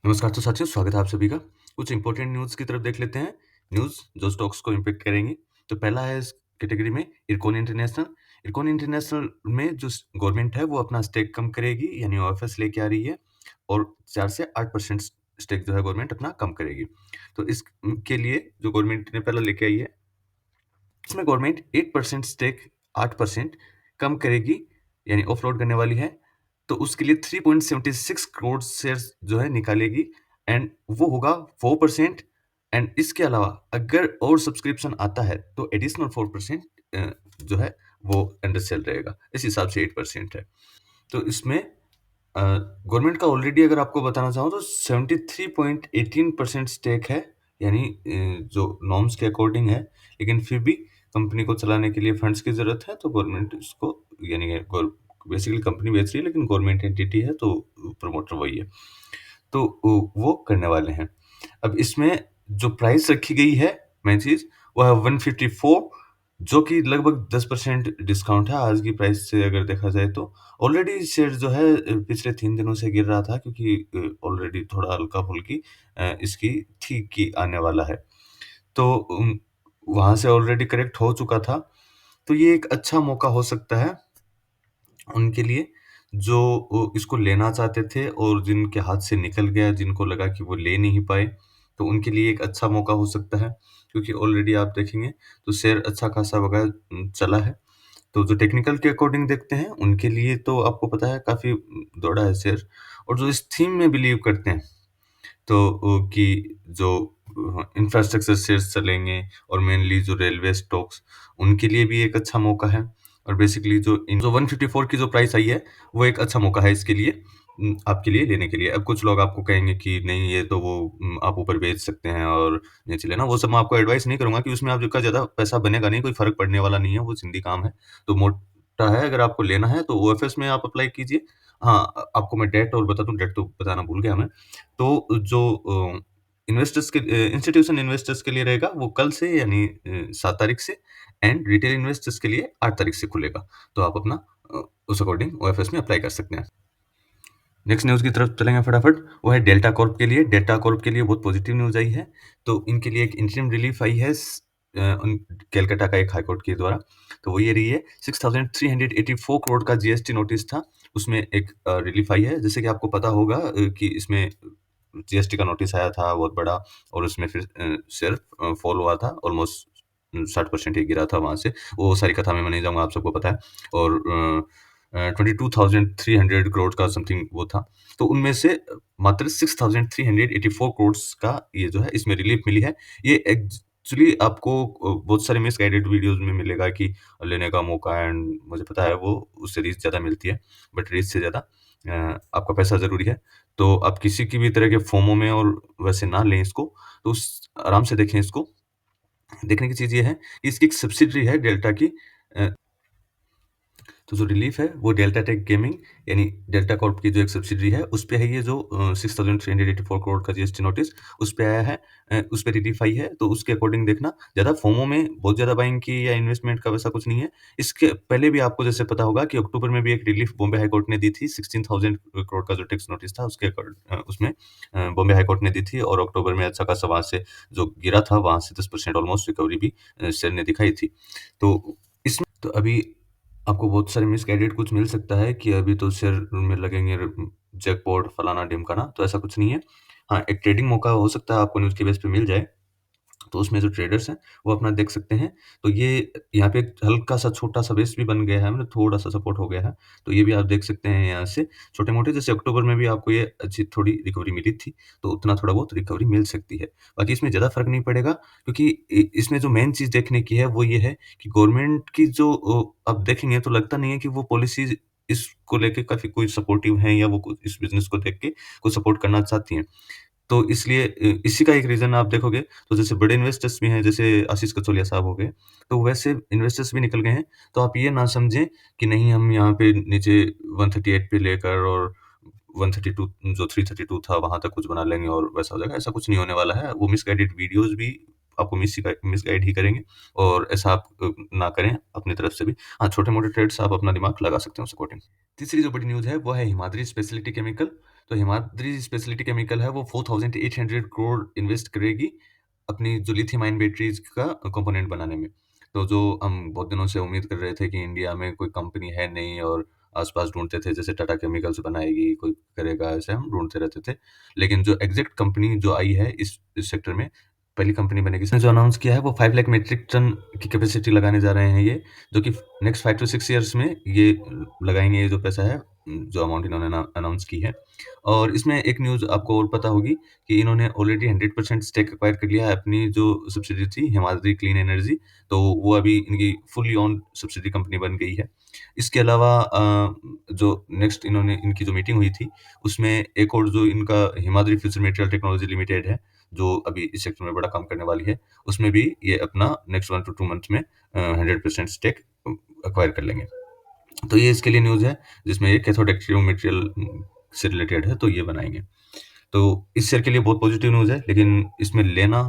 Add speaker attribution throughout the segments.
Speaker 1: नमस्कार तो साथियों, स्वागत है आप सभी का। कुछ इंपॉर्टेंट न्यूज़ की तरफ देख लेते हैं। न्यूज़ जो स्टॉक्स को इम्पैक्ट करेंगी। तो पहला है इस कैटेगरी में इरकॉन इंटरनेशनल। इरकॉन इंटरनेशनल में जो गवर्नमेंट है वो अपना स्टेक कम करेगी, यानी ओएफएस लेके आ रही है और 4 से 8% स्टेक जो है गवर्नमेंट अपना कम करेगी। तो इस के लिए जो गवर्नमेंट ने पहले लेके आई है, इसमें गवर्नमेंट 8% स्टेक 8% कम करेगी, यानी ऑफलोड करने वाली है। तो उसके लिए 3.76 करोड़ शेयर्स जो है निकालेगी एंड वो होगा 4%। एंड इसके अलावा अगर और सब्सक्रिप्शन आता है तो एडिशनल 4% जो है वो अंडर सेल रहेगा। इस हिसाब से 8% है। तो इसमें गवर्नमेंट का ऑलरेडी अगर आपको बताना चाहूँ तो 73.18% स्टेक है, यानी जो नॉर्म्स के अकॉर्डिंग है, लेकिन फिर भी कंपनी को चलाने के लिए फंड्स की ज़रूरत है, तो गवर्नमेंट इसको यानी बेसिकली कंपनी बेच रही है, लेकिन गवर्नमेंट एंटिटी है, तो प्रमोटर वही है। तो वो करने वाले हैं। अब इसमें जो प्राइस रखी गई है मेन चीज़, वो है 154, जो कि लगभग 10% डिस्काउंट है आज की प्राइस से अगर देखा जाए तो। ऑलरेडी शेयर जो है पिछले 3 दिनों से गिर रहा था, क्योंकि ऑलरेडी थोड़ा हल्का-फुल्की इसकी ठीक की आने वाला है। तो वहाँ से ऑलरेडी करेक्ट हो चुका था। तो ये एक अच्छा मौका हो सकता है उनके लिए, जो इसको लेना चाहते थे और जिनके हाथ से निकल गया, जिनको लगा कि वो ले नहीं पाए, तो उनके लिए एक अच्छा मौका हो सकता है। क्योंकि ऑलरेडी आप देखेंगे तो शेयर अच्छा खासा चला है। तो जो टेक्निकल के अकॉर्डिंग देखते हैं, उनके लिए तो आपको पता है काफ़ी दौड़ा है शेयर। और जो इस थीम में बिलीव करते हैं, तो कि जो इंफ्रास्ट्रक्चर शेयर्स चलेंगे और मेनली जो रेलवे स्टॉक्स, उनके लिए भी एक अच्छा मौका है। और बेसिकली जो 154 की जो प्राइस आई है, वो एक अच्छा मौका है इसके लिए, आपके लिए लेने के लिए। अब कुछ लोग आपको कहेंगे कि नहीं, ये तो वो आप ऊपर बेच सकते हैं और नीचे लेना। वो सब मैं आपको एडवाइस नहीं करूँगा कि उसमें आपका ज़्यादा पैसा बनेगा नहीं, कोई फ़र्क पड़ने वाला नहीं है, वो सिंधी काम है। तो मोटा है, अगर आपको लेना है तो ओएफएस में आप अप्लाई कीजिए। हाँ, आपको मैं डेट और बता दूँ, डेट तो बताना भूल गया मैं। तो जो इंस्टीट्यूशन इन्वेस्टर्स के लिए रहेगा, वो कल से यानी 7 तारीख से, एंड रिटेल इन्वेस्टर्स के लिए 8 तारीख से खुलेगा। तो आप अपना उस अकॉर्डिंग ओएफएस में अप्लाई कर सकते हैं। नेक्स्ट न्यूज़ की तरफ चलेंगे फटाफट, वो है डेल्टा कॉर्प के लिए। डेल्टा कॉर्प के लिए बहुत पॉजिटिव न्यूज़ आई है। तो इनके लिए एक इंटरिम रिलीफ आई है उन कलकत्ता का एक हाई कोर्ट के द्वारा। तो वो ये रही है, 6384 करोड़ का जीएसटी नोटिस था, उसमें एक रिलीफ आई है। जैसे कि आपको पता होगा कि इसमें जीएसटी का नोटिस आया था बहुत बड़ा, और उसमें फिर शेयर फॉल हुआ था, ऑलमोस्ट 60% ही गिरा था वहाँ से। वो सारी कथा में मैं नहीं जाऊँगा, आप सबको पता है। और 22,300 करोड़ का समथिंग वो था। तो उनमें से मात्र 6,384 करोड़ का ये जो है इसमें रिलीफ मिली है। ये एक्चुअली आपको बहुत सारे मिसगाइडेड वीडियोज़ में मिलेगा कि लेने का मौका है, एंड मुझे पता है वो उससे रीच ज़्यादा मिलती है, बट रीच से ज़्यादा आपका पैसा ज़रूरी है। तो आप किसी की भी तरह के फोमो में और वैसे ना लें इसको, तो उस आराम से देखें इसको। देखने की चीज़ ये है कि इसकी एक सब्सिडियरी है डेल्टा की। अ तो जो रिलीफ है वो डेल्टा टेक गेमिंग, यानी डेल्टा कॉर्प की जो एक सब्सिडरी है, उस पे है ये जो 6384 करोड़ का जीएसटी नोटिस, उस पे आया है। उस पे रिलीफ आई है, तो उसके अकॉर्डिंग देखना। ज़्यादा फोमो में बहुत ज़्यादा बाइंग की या इन्वेस्टमेंट का वैसा कुछ नहीं है। इसके पहले भी आपको जैसे पता होगा कि अक्टूबर में भी एक रिलीफ बॉम्बे हाई कोर्ट ने दी थी, 16,000 करोड़ का जो टैक्स नोटिस था उसके उसमें बॉम्बे हाई कोर्ट ने दी थी, और अक्टूबर में अच्छा खासा वहाँ से जो गिरा था, वहाँ से 10% ऑलमोस्ट रिकवरी भी शेयर ने दिखाई थी। तो इसमें तो अभी आपको बहुत सारे मिसगाइडेड कुछ मिल सकता है कि अभी तो शेयर में लगेंगे जैकपॉट फलाना-ढिमकाना, तो ऐसा कुछ नहीं है। हाँ, एक ट्रेडिंग मौका हो सकता है आपको न्यूज़ के बेस पे मिल जाए, तो उसमें जो ट्रेडर्स हैं, वो अपना देख सकते हैं। तो ये यहाँ पे एक हल्का-सा छोटा-सा बेस भी बन गया है, मतलब थोड़ा-सा सपोर्ट हो गया है। तो ये भी आप देख सकते हैं यहाँ से, छोटे-मोटे। जैसे अक्टूबर में भी आपको ये अच्छी थोड़ी रिकवरी मिली थी, तो उतना थोड़ा बहुत रिकवरी मिल सकती है। बाकी इसमें ज़्यादा फ़र्क नहीं पड़ेगा, क्योंकि इसमें जो मेन चीज़ देखने की है, वो ये है कि गवर्नमेंट की जो आप देखेंगे तो लगता नहीं है कि वो पॉलिसीज़ इसको लेके काफ़ी कोई सपोर्टिव हैं, या वो कुछ इस बिज़नेस को देख के कुछ सपोर्ट करना चाहती हैं। तो इसलिए इसी का एक रीज़न आप देखोगे, तो जैसे बड़े इन्वेस्टर्स भी हैं, जैसे आशीष कचोलिया साहब हो गए, तो वैसे इन्वेस्टर्स भी निकल गए हैं। तो आप ये ना समझें कि नहीं, हम यहाँ पे नीचे 138 पे लेकर और 132 जो 332 था वहाँ तक कुछ बना लेंगे और वैसा हो जाएगा, ऐसा कुछ नहीं होने वाला है। वो मिसगाइडेड वीडियोज़ भी आपको मिसगाइड ही करेंगे, और ऐसा आप ना करें अपनी तरफ से भी। हाँ, छोटे-मोटे ट्रेड्स आप अपना दिमाग लगा सकते हैं उस अकॉर्डिंग। तीसरी जो बड़ी न्यूज़ है वो है हिमाद्री स्पेशलिटी केमिकल। तो हिमाद्री स्पेशलिटी केमिकल है वो 4800 करोड़ इन्वेस्ट करेगी अपनी जो लिथियम आयन बैटरीज का कंपोनेंट बनाने में। तो जो हम बहुत दिनों से उम्मीद कर रहे थे कि इंडिया में कोई कंपनी है नहीं और आस-पास ढूँढते थे, जैसे टाटा केमिकल्स बनाएगी, कोई करेगा, ऐसे हम ढूँढते रहते थे। लेकिन जो एग्ज़ैक्ट कंपनी जो आई है इस सेक्टर में, पहली कंपनी बनेगी। इसने जो अनाउंस किया है वो 5 लाख मीट्रिक टन की कैपेसिटी लगाने जा रहे हैं ये, जो कि नेक्स्ट 5 टू 6 इयर्स में ये लगाएँगे, ये जो पैसा है, जो अमाउंट इन्होंने अनाउंस की है। और इसमें एक न्यूज़ आपको और पता होगी कि इन्होंने ऑलरेडी 100% स्टेक एक्वायर कर लिया है अपनी जो सब्सिडियरी थी हिमाद्री क्लीन एनर्जी, तो वो अभी इनकी फुल्ली ओन्ड सब्सिडियरी कंपनी बन गई है। इसके अलावा जो नेक्स्ट इन्होंने इनकी जो मीटिंग हुई थी, उसमें एक और जो इनका Himadri future material technology limited है, जो अभी इस सेक्टर में बड़ा काम करने वाली है, उसमें भी ये अपना नेक्स्ट 1 टू 2 मंथ में 100% स्टेक एक्वायर कर लेंगे। तो ये इसके लिए न्यूज़ है, जिसमें ये कैथोड एक्टिव मटेरियल से रिलेटेड है, तो ये बनाएँगे। तो इस शेयर के लिए बहुत पॉजिटिव न्यूज़ है, लेकिन इसमें लेना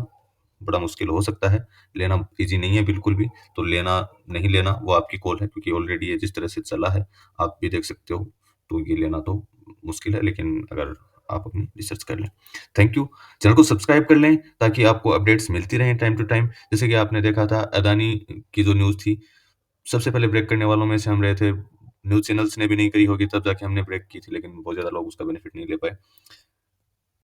Speaker 1: बड़ा मुश्किल हो सकता है, लेना ईज़ी नहीं है बिल्कुल भी, तो लेना, नहीं लेना वो आपकी कॉल है, क्योंकि ऑलरेडी ये जिस तरह से चला है, आप भी देख सकते हो, तो ये लेना तो मुश्किल है, लेकिन अगर आप अपनी रिसर्च कर लें। Thank you. चैनल को सब्सक्राइब कर लें, ताकि आपको अपडेट्स मिलती रहें टाइम टू टाइम। जैसे कि आपने देखा था अदानी की जो न्यूज़ थी, सबसे पहले ब्रेक करने वालों में से हम रहे थे। न्यूज़ चैनल्स ने भी नहीं करी होगी, तब जाके हमने ब्रेक की थी, लेकिन बहुत ज़्यादा लोग उसका बेनिफिट नहीं ले पाए।